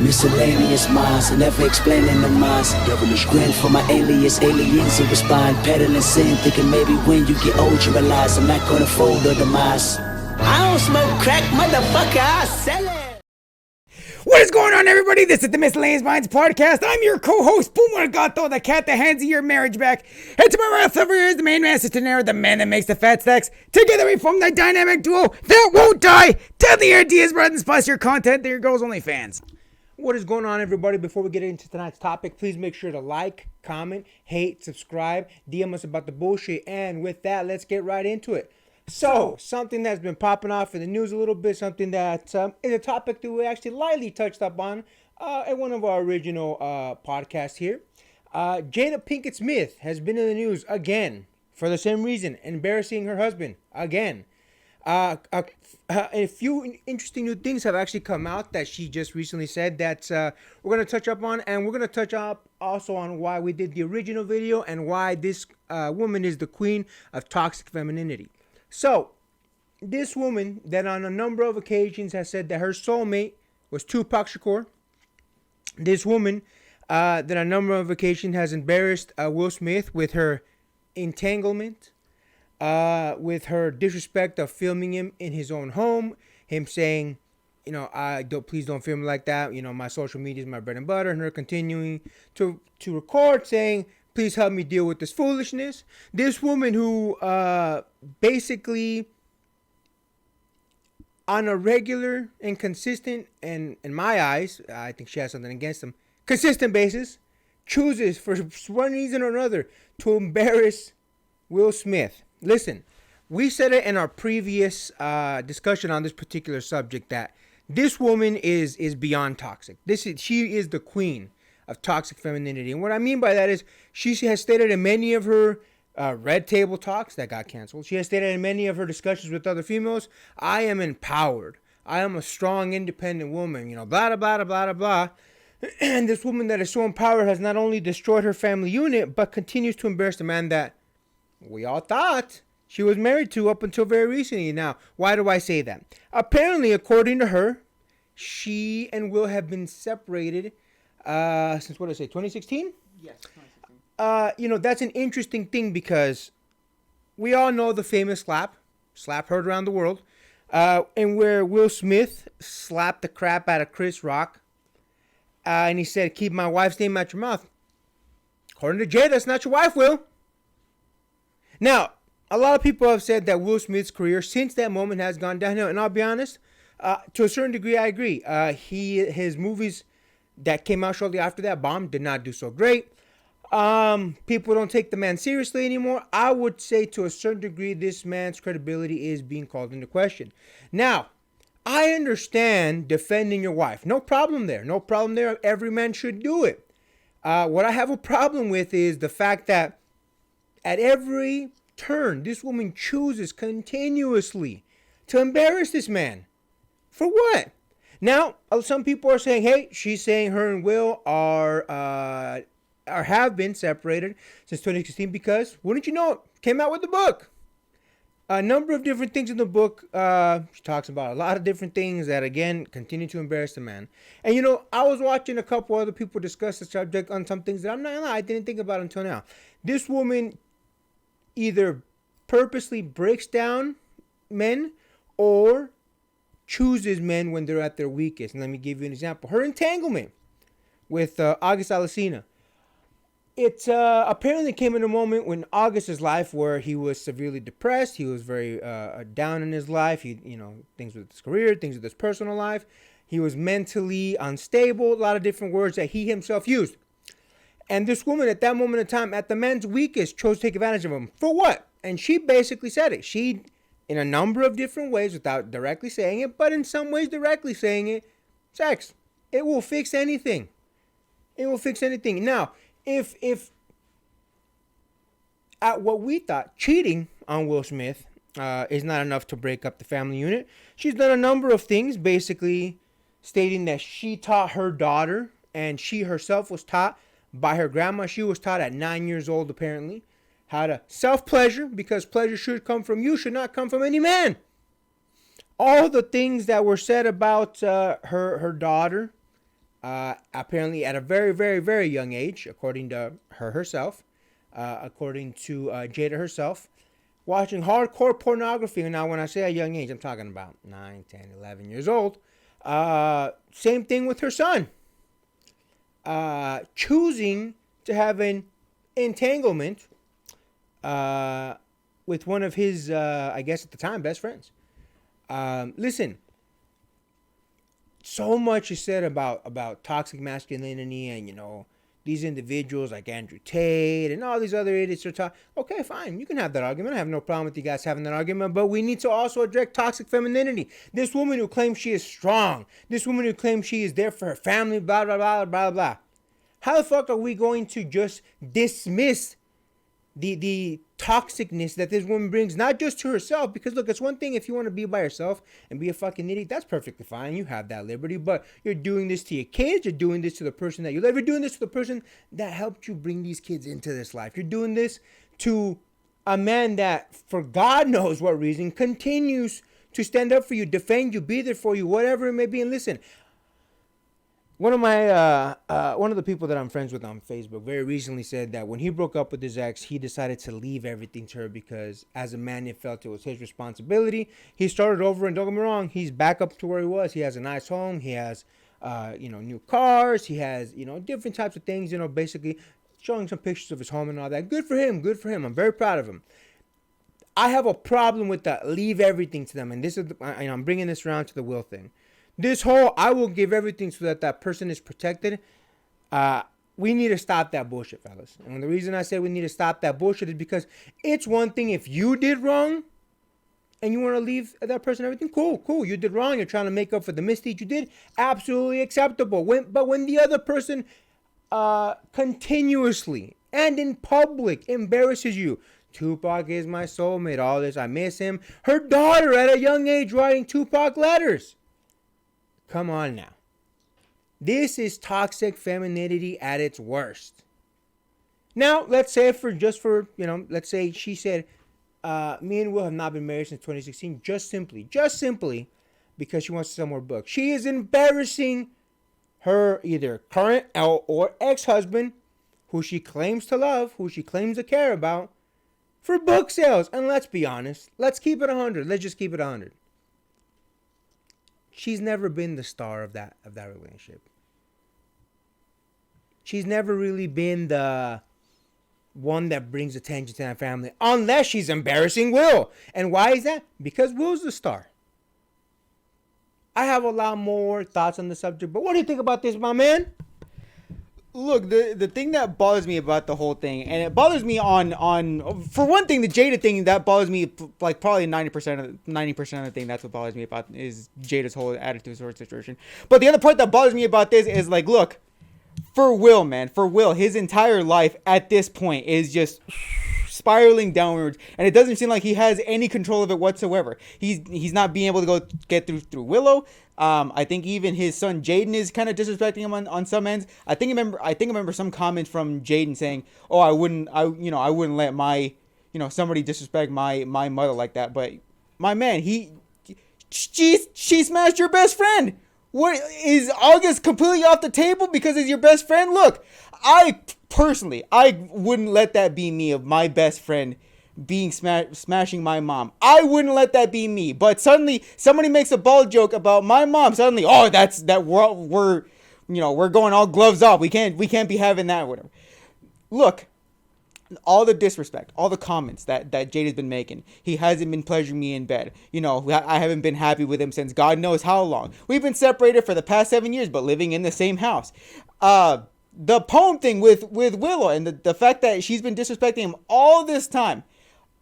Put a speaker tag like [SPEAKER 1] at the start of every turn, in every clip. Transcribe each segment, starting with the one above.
[SPEAKER 1] Miscellaneous minds, never explaining the minds. Devilish grin for my alias, aliens who respond. Peddling sin, thinking maybe when you get old you realize I'm not gonna fold or demise. I don't smoke crack, motherfucker, I sell it.
[SPEAKER 2] What is going on, everybody? This is the Miscellaneous Minds Podcast. I'm your co-host, Puma Gato, the cat that hands you your marriage back. And to my right over here is the main man, Sister the man that makes the fat stacks. Together we form the dynamic duo that won't die. Tell the ideas, brothers, plus your content. There goes OnlyFans. What is going on, everybody? Before we get into tonight's topic, please make sure to like, comment, hate, subscribe, DM us about the bullshit. And with that, let's get right into it. So, something that's been popping off in the news a little bit, something that is a topic that we actually lightly touched up on in one of our original podcasts here. Jada Pinkett Smith has been in the news again for the same reason, embarrassing her husband again. A few interesting new things have actually come out that she just recently said that we're going to touch up on, and we're going to touch up also on why we did the original video and why this woman is the queen of toxic femininity. So, this woman that on a number of occasions has said that her soulmate was Tupac Shakur. This woman that on a number of occasions has embarrassed Will Smith with her entanglement, with her disrespect of filming him in his own home, him saying, you know, please don't film like that. You know, my social media is my bread and butter, and her continuing to record saying, please help me deal with this foolishness. This woman who basically on a regular and consistent, and in my eyes, I think she has something against them, consistent basis, chooses for one reason or another to embarrass Will Smith. Listen, we said it in our previous discussion on this particular subject that this woman is beyond toxic. She is the queen of toxic femininity. And what I mean by that is she has stated in many of her Red Table talks that got canceled. She has stated in many of her discussions with other females, I am empowered. I am a strong, independent woman, you know, blah, blah, blah, blah, blah. And this woman that is so empowered has not only destroyed her family unit, but continues to embarrass the man that we all thought she was married to up until very recently. Now, why do I say that? Apparently, according to her, she and Will have been separated since, what did I say, 2016?
[SPEAKER 3] Yes, 2016.
[SPEAKER 2] You know, that's an interesting thing because we all know the famous slap heard around the world, and where Will Smith slapped the crap out of Chris Rock, and he said, keep my wife's name out your mouth. According to Jay, that's not your wife, Will. Now, a lot of people have said that Will Smith's career since that moment has gone downhill, and I'll be honest, to a certain degree, I agree. His movies that came out shortly after that bomb did not do so great. People don't take the man seriously anymore. I would say to a certain degree, this man's credibility is being called into question. Now, I understand defending your wife. No problem there. No problem there. Every man should do it. What I have a problem with is the fact that at every turn, this woman chooses continuously to embarrass this man. For what? Now, some people are saying, hey, she's saying her and Will are have been separated since 2016 because, wouldn't you know it, came out with the book. A number of different things in the book. She talks about a lot of different things that, again, continue to embarrass the man. And, you know, I was watching a couple other people discuss the subject on some things that I didn't think about until now. This woman either purposely breaks down men or chooses men when they're at their weakest. And let me give you an example. Her entanglement with August Alsina. It apparently came in a moment when August's life where he was severely depressed. He was very down in his life. Things with his career, things with his personal life. He was mentally unstable. A lot of different words that he himself used. And this woman at that moment in time, at the man's weakest, chose to take advantage of him. For what? And she basically said it. She, in a number of different ways, without directly saying it, but in some ways directly saying it, sex. It will fix anything. It will fix anything. Now, if at what we thought, cheating on Will Smith is not enough to break up the family unit, she's done a number of things, basically stating that she taught her daughter, and she herself was taught by her grandma. She was taught at 9 years old, apparently, how to self-pleasure, because pleasure should come from you, should not come from any man. All the things that were said about her daughter apparently at a very, very, very young age, according to her herself, according to Jada herself, watching hardcore pornography. And now when I say a young age, I'm talking about 9, 10, 11 years old. Same thing with her son. Choosing to have an entanglement with one of his, I guess at the time, best friends. Listen, so much is said about toxic masculinity and, these individuals like Andrew Tate and all these other idiots are talking. Okay, fine. You can have that argument. I have no problem with you guys having that argument. But we need to also address toxic femininity. This woman who claims she is strong. This woman who claims she is there for her family, blah, blah, blah, blah, blah. How the fuck are we going to just dismiss the toxicness that this woman brings, not just to herself? Because look, it's one thing if you want to be by yourself and be a fucking idiot, that's perfectly fine. You have that liberty, but you're doing this to your kids. You're doing this to the person that you love. You're doing this to the person that helped you bring these kids into this life. You're doing this to a man that, for God knows what reason, continues to stand up for you, defend you, be there for you, whatever it may be. And listen, one of the people that I'm friends with on Facebook very recently said that when he broke up with his ex, he decided to leave everything to her because as a man, he felt it was his responsibility. He started over, and don't get me wrong, he's back up to where he was. He has a nice home. He has, new cars. He has, different types of things, basically showing some pictures of his home and all that. Good for him. Good for him. I'm very proud of him. I have a problem with that. Leave everything to them. And this is, I'm bringing this around to the will thing. This whole, I will give everything so that person is protected. We need to stop that bullshit, fellas. And the reason I say we need to stop that bullshit is because it's one thing if you did wrong and you want to leave that person everything. Cool. You did wrong. You're trying to make up for the misdeed you did. Absolutely acceptable. But when the other person continuously and in public embarrasses you, Tupac is my soulmate, all this, I miss him. Her daughter at a young age writing Tupac letters. Come on now. This is toxic femininity at its worst. Now, let's say let's say she said, me and Will have not been married since 2016, just simply because she wants to sell more books. She is embarrassing her either current or ex-husband, who she claims to love, who she claims to care about, for book sales. And let's be honest. Let's keep it 100. Let's just keep it 100. She's never been the star of that relationship. She's never really been the one that brings attention to that family, unless she's embarrassing Will. And why is that? Because Will's the star. I have a lot more thoughts on the subject, but what do you think about this, my man?
[SPEAKER 3] Look, the thing that bothers me about the whole thing, and it bothers me on for one thing, the Jada thing, that bothers me like probably 90% of the thing. That's what bothers me about is Jada's whole attitude towards the situation. But the other part that bothers me about this is like, look, for Will, his entire life at this point is just spiraling downwards, and it doesn't seem like he has any control of it whatsoever. He's not being able to go get through Willow. I think even his son Jaden is kind of disrespecting him on some ends. I think I remember some comments from Jaden saying, "Oh, I wouldn't let my, somebody disrespect my mother like that." But my man, she smashed your best friend. What is August completely off the table because it's your best friend? Look, I wouldn't let that be me, of my best friend being smashing my mom. I wouldn't let that be me. But suddenly somebody makes a bald joke about my mom. Suddenly, we're going all gloves off. We can't be having that, whatever. Look, all the disrespect, all the comments that Jada's been making. He hasn't been pleasuring me in bed. I haven't been happy with him since God knows how long. We've been separated for the past 7 years, but living in the same house. The poem thing with Willow, and the fact that she's been disrespecting him all this time.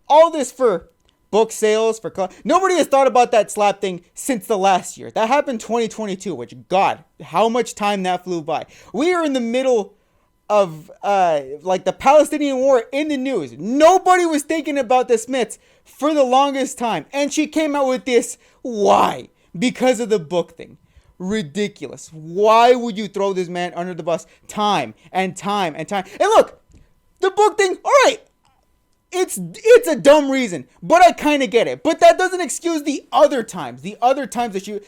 [SPEAKER 3] All this for book sales, nobody has thought about that slap thing since the last year. That happened 2022, which, God, how much time that flew by. We are in the middle of the Palestinian war in the news. Nobody was thinking about the Smiths for the longest time. And she came out with this. Why? Because of the book thing. Ridiculous. Why would you throw this man under the bus time and time and time? And look, the book thing, all right. It's a dumb reason, but I kind of get it. But that doesn't excuse the other times that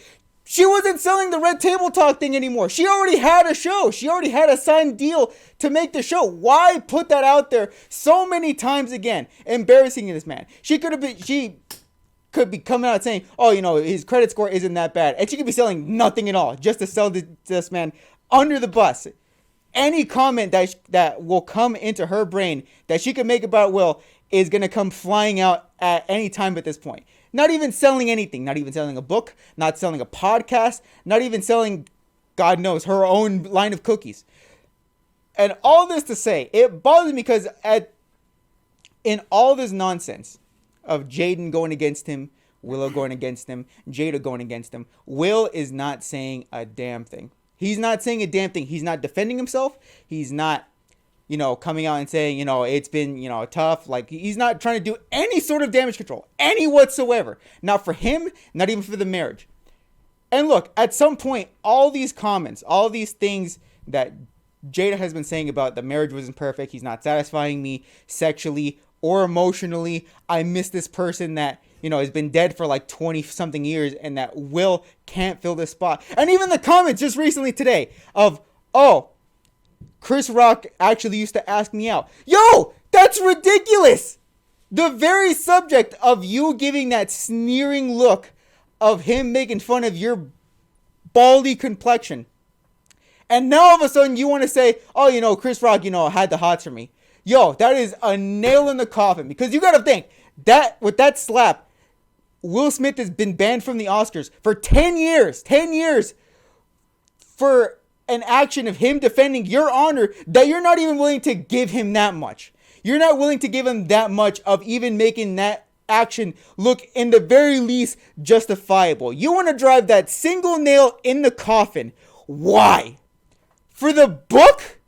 [SPEAKER 3] She wasn't selling the Red Table Talk thing anymore. She already had a show. She already had a signed deal to make the show. Why put that out there so many times again? Embarrassing this man. She could be coming out saying, oh, his credit score isn't that bad. And she could be selling nothing at all just to sell this man under the bus. Any comment that will come into her brain that she could make about Will is going to come flying out at any time at this point. Not even selling anything. Not even selling a book. Not selling a podcast. Not even selling, God knows, her own line of cookies. And all this to say, it bothers me because in all this nonsense of Jaden going against him, Willow going against him, Jada going against him, Will is not saying a damn thing. He's not saying a damn thing. He's not defending himself. He's not, coming out and saying, it's been, tough. Like, he's not trying to do any sort of damage control. Any whatsoever. Not for him, not even for the marriage. And look, at some point, all these comments, all these things that Jada has been saying about the marriage wasn't perfect, he's not satisfying me sexually or emotionally, I miss this person that, has been dead for like 20 something years and that Will can't fill this spot. And even the comments just recently today of, oh, Chris Rock actually used to ask me out. Yo, that's ridiculous. The very subject of you giving that sneering look of him making fun of your baldy complexion. And now all of a sudden you want to say, oh, Chris Rock, had the hots for me. Yo, that is a nail in the coffin, because you got to think that with that slap, Will Smith has been banned from the Oscars for 10 years. 10 years for an action of him defending your honor that you're not even willing to give him that much. You're not willing to give him that much of even making that action look in the very least justifiable. You want to drive that single nail in the coffin. Why? For the book?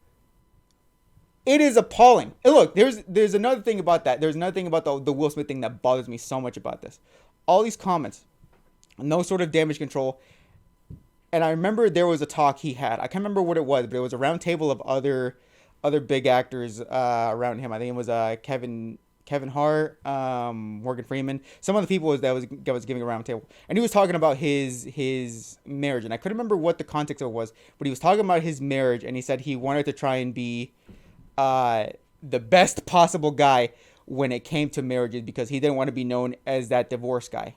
[SPEAKER 3] It is appalling. And look, there's another thing about that. There's another thing about the Will Smith thing that bothers me so much about this. All these comments, no sort of damage control. And I remember there was a talk he had. I can't remember what it was, but it was a round table of other big actors around him. I think it was Kevin Hart, Morgan Freeman. Some of the people that was giving a round table, and he was talking about his marriage. And I couldn't remember what the context of it was, but he was talking about his marriage, and he said he wanted to try and be the best possible guy when it came to marriages because he didn't want to be known as that divorce guy.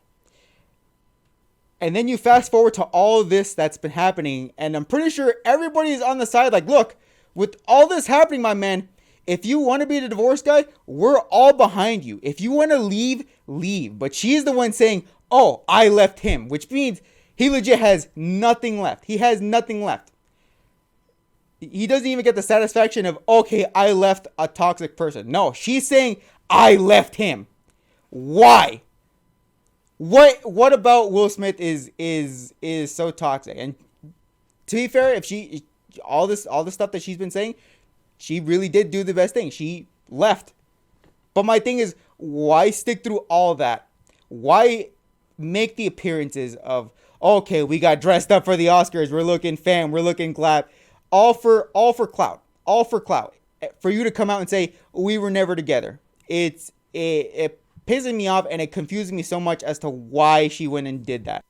[SPEAKER 3] And then you fast forward to all this that's been happening, and I'm pretty sure everybody's on the side like, look, with all this happening, my man, if you want to be the divorce guy, we're all behind you. If you want to leave, leave. But she's the one saying, oh, I left him, which means he legit has nothing left. He has nothing left. He doesn't even get the satisfaction of, okay, I left a toxic person. No, she's saying, I left him. Why? What about Will Smith is so toxic? And to be fair, if she all this stuff that she's been saying, she really did do the best thing. She left. But my thing is, why stick through all that? Why make the appearances of, okay, we got dressed up for the Oscars, we're looking fam, we're looking glad, all for clout, for you to come out and say we were never together. It pisses me off, and it confuses me so much as to why she went and did that.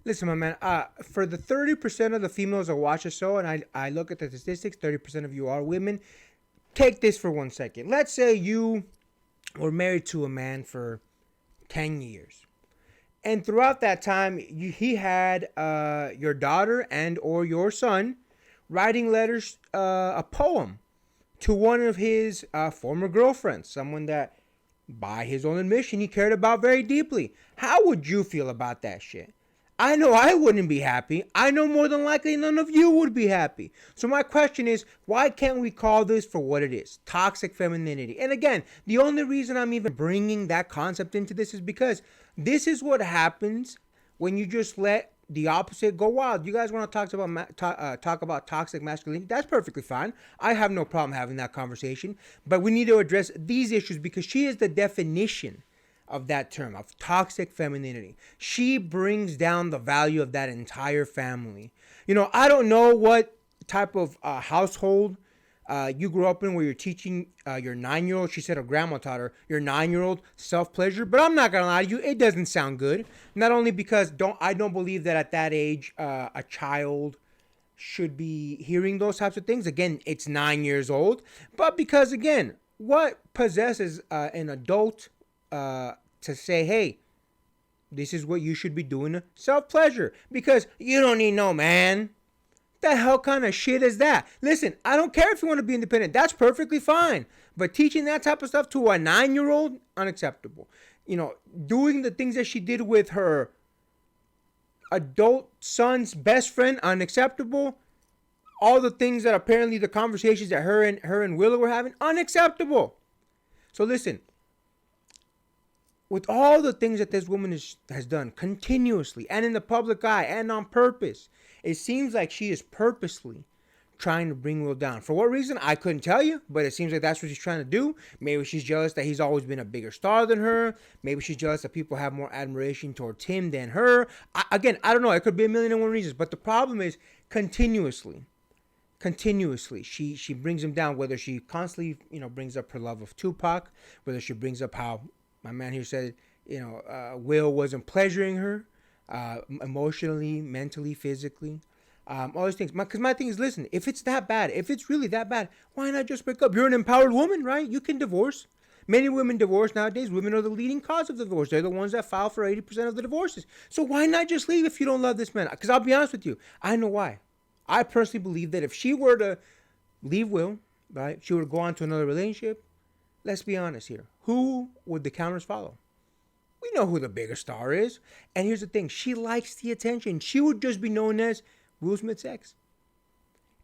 [SPEAKER 2] Listen, my man, for the 30% of the females that watch the show, and I look at the statistics, 30% of you are women, take this for 1 second. Let's say you were married to a man for 10 years. And throughout that time, he had your daughter and or your son writing letters, a poem to one of his former girlfriends, someone that, by his own admission, he cared about very deeply. How would you feel about that shit? I know I wouldn't be happy. I know more than likely none of you would be happy. So my question is, why can't we call this for what it is? Toxic femininity. And again, the only reason I'm even bringing that concept into this is because this is what happens when you just let the opposite go wild. You guys want to talk about toxic masculinity? That's perfectly fine. I have no problem having that conversation. But we need to address these issues because she is the definition of that term, of toxic femininity. She brings down the value of that entire family. I don't know what type of household you grew up in where you're teaching your 9-year-old, she said her grandma taught her, your 9-year-old self-pleasure. But I'm not going to lie to you, it doesn't sound good. Not only because I don't believe that at that age a child should be hearing those types of things. Again, it's 9 years old. But because, again, what possesses an adult to say, hey, this is what you should be doing, self-pleasure? Because you don't need no man. The hell kind of shit is that? Listen, I don't care if you want to be independent. That's perfectly fine. But teaching that type of stuff to a 9-year-old, unacceptable. You know, doing the things that she did with her adult son's best friend, unacceptable. All the things that apparently the conversations that her and Willow were having, unacceptable. So listen, with all the things that this woman has done continuously and in the public eye and on purpose, it seems like she is purposely trying to bring Will down. For what reason? I couldn't tell you, but it seems like that's what she's trying to do. Maybe she's jealous that he's always been a bigger star than her. Maybe she's jealous that people have more admiration towards him than her. I don't know. It could be a million and one reasons. But the problem is continuously, she brings him down, whether she constantly, brings up her love of Tupac, whether she brings up how my man here said, Will wasn't pleasuring her, emotionally, mentally, physically, all these things. Because my thing is, listen, if it's that bad, if it's really that bad, why not just break up? You're an empowered woman, right? You can divorce. Many women divorce nowadays. Women are the leading cause of the divorce. They're the ones that file for 80% of the divorces. So why not just leave if you don't love this man? Because I'll be honest with you, I know why. I personally believe that if she were to leave Will, right, she would go on to another relationship. Let's be honest here. Who would the counters follow? We know who the bigger star is. And here's the thing. She likes the attention. She would just be known as Will Smith's ex.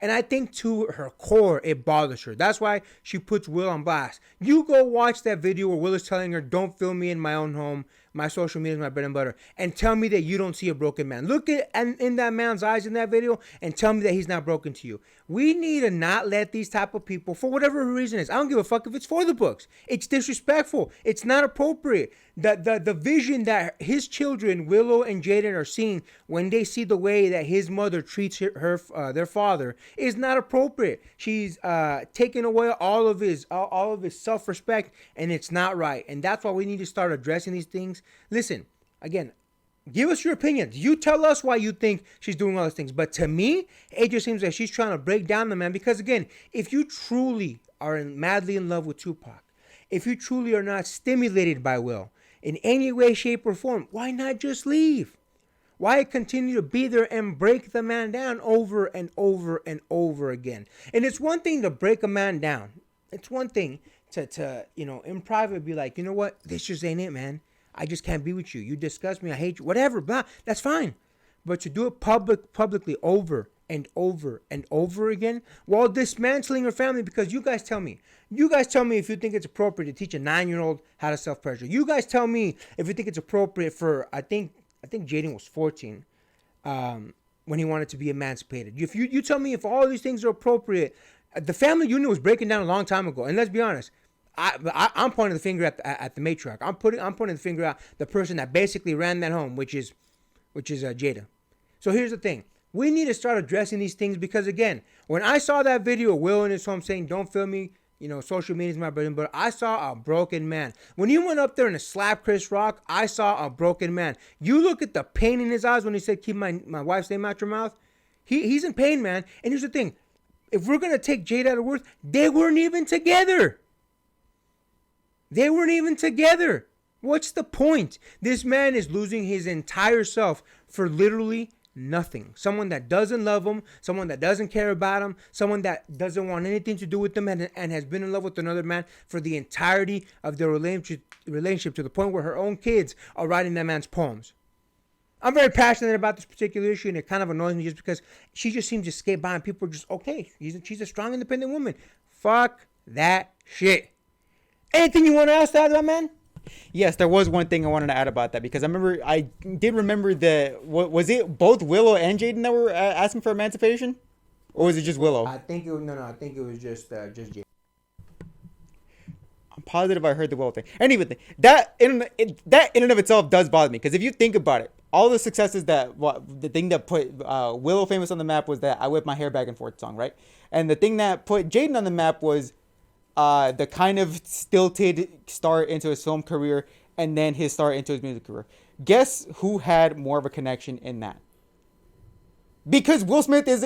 [SPEAKER 2] And I think to her core, it bothers her. That's why she puts Will on blast. You go watch that video where Will is telling her, don't film me in my own home. My social media is my bread and butter. And tell me that you don't see a broken man. Look at in that man's eyes in that video and tell me that he's not broken to you. We need to not let these type of people, for whatever reason is, I don't give a fuck if it's for the books. It's disrespectful. It's not appropriate. The vision that his children, Willow and Jaden, are seeing when they see the way that his mother treats their father is not appropriate. She's taking away all of his self-respect, and it's not right. And that's why we need to start addressing these things. Listen, again, give us your opinions. You tell us why you think she's doing all these things. But to me, it just seems like she's trying to break down the man. Because again, if you truly are madly in love with Tupac, if you truly are not stimulated by Will in any way, shape, or form, why not just leave? Why continue to be there and break the man down over and over and over again? And it's one thing to break a man down. It's one thing to in private be like, you know what? This just ain't it, man. I just can't be with you. You disgust me. I hate you. Whatever. Blah. That's fine. But to do it publicly over and over and over again while dismantling her family, because you guys tell me if you think it's appropriate to teach a 9-year-old how to self-pleasure. You guys tell me if you think it's appropriate for, I think Jaden was 14 when he wanted to be emancipated. If you tell me if all these things are appropriate, the family unit was breaking down a long time ago. And let's be honest, I'm pointing the finger at the matriarch. I'm pointing the finger at the person that basically ran that home, which is Jada. So here's the thing: we need to start addressing these things because, again, when I saw that video of Will in his home saying, "Don't film me," social media is my bread and butter, I saw a broken man. When he went up there and slapped Chris Rock, I saw a broken man. You look at the pain in his eyes when he said, "Keep my wife's name out your mouth." He's in pain, man. And here's the thing: if we're gonna take Jada out of worth, they weren't even together. They weren't even together. What's the point? This man is losing his entire self for literally nothing. Someone that doesn't love him, someone that doesn't care about him, someone that doesn't want anything to do with him and has been in love with another man for the entirety of their relationship to the point where her own kids are writing that man's poems. I'm very passionate about this particular issue, and it kind of annoys me just because she just seems to skate by and people are just, okay, she's a strong, independent woman. Fuck that shit. Anything you want to ask that, man?
[SPEAKER 3] Yes, there was one thing I wanted to add about that because I did remember was it both Willow and Jaden that were asking for emancipation, or was it just Willow?
[SPEAKER 2] I think it was just Jaden.
[SPEAKER 3] I'm positive I heard the Willow thing. Anyway, that in and of itself does bother me because if you think about it, all the successes the thing that put Willow famous on the map was that I Whip My Hair Back and Forth song, right? And the thing that put Jaden on the map was the kind of stilted start into his film career and then his start into his music career. Guess who had more of a connection in that? Because Will Smith is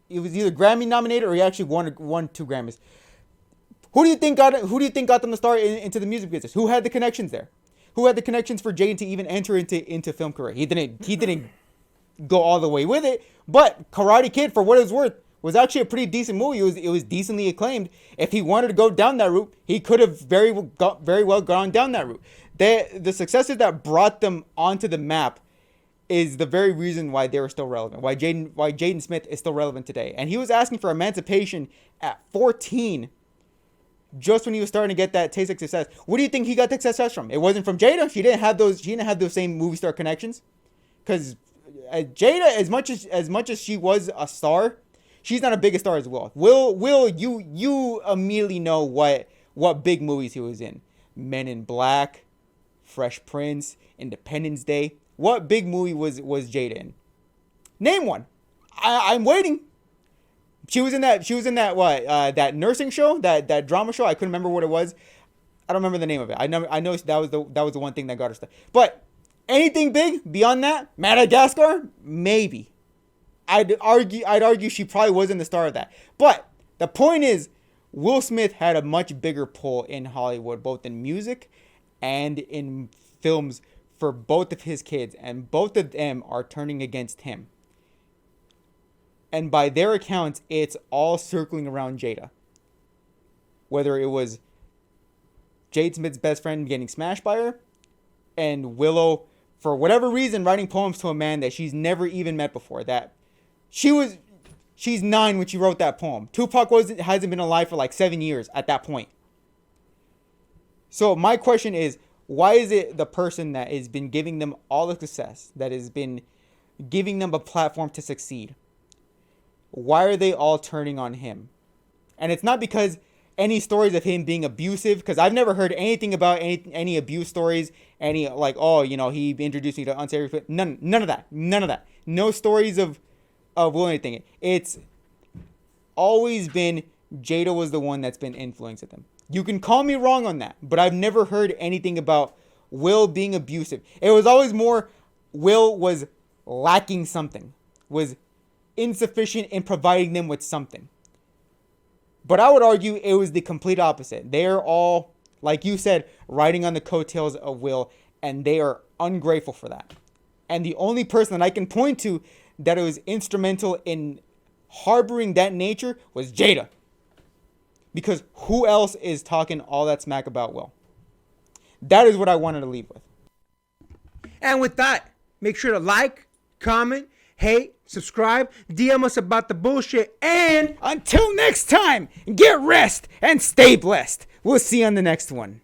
[SPEAKER 3] he was either Grammy nominated or he actually won 2 Grammys. Who do you think got them to start into the music business? Who had the connections there? Who had the connections for Jaden to even enter into film career? He didn't go all the way with it, but Karate Kid, for what it's worth, was actually a pretty decent movie. It was decently acclaimed. If he wanted to go down that route, he could have very well gone down that route. The successes that brought them onto the map is the very reason why they were still relevant. Why Jaden Smith is still relevant today. And he was asking for emancipation at 14, just when he was starting to get that taste of success. What do you think he got the success from? It wasn't from Jada. She didn't have those same movie star connections. Because Jada, as much as she was a star, she's not a big star as well. Will you immediately know what big movies he was in? Men in Black, Fresh Prince, Independence Day. What big movie was Jada in? Name one. I'm waiting. She was in that what? That nursing show, that drama show. I couldn't remember what it was. I don't remember the name of it. I know that was the one thing that got her stuck. But anything big beyond that, Madagascar, maybe. I'd argue she probably wasn't the star of that. But the point is, Will Smith had a much bigger pull in Hollywood, both in music and in films, for both of his kids, and both of them are turning against him. And by their accounts, it's all circling around Jada. Whether it was Jade Smith's best friend getting smashed by her, and Willow, for whatever reason, writing poems to a man that she's never even met before. That she's 9 when she wrote that poem. Tupac hasn't been alive for like 7 years at that point. So my question is, why is it the person that has been giving them all the success, that has been giving them a platform to succeed, why are they all turning on him? And it's not because any stories of him being abusive, because I've never heard anything about any abuse stories, any like, oh, he introduced me to unsavory food. None of that. No stories of Will anything. It's always been Jada was the one that's been influencing them. You can call me wrong on that, but I've never heard anything about Will being abusive. It was always more Will was lacking something, was insufficient in providing them with something. But I would argue it was the complete opposite. They're all, like you said, riding on the coattails of Will, and they are ungrateful for that. And the only person that I can point to that was instrumental in harboring that nature was Jada. Because who else is talking all that smack about Will? That is what I wanted to leave with.
[SPEAKER 2] And with that, make sure to like, comment, hate, subscribe, DM us about the bullshit, and
[SPEAKER 3] until next time, get rest and stay blessed. We'll see you on the next one.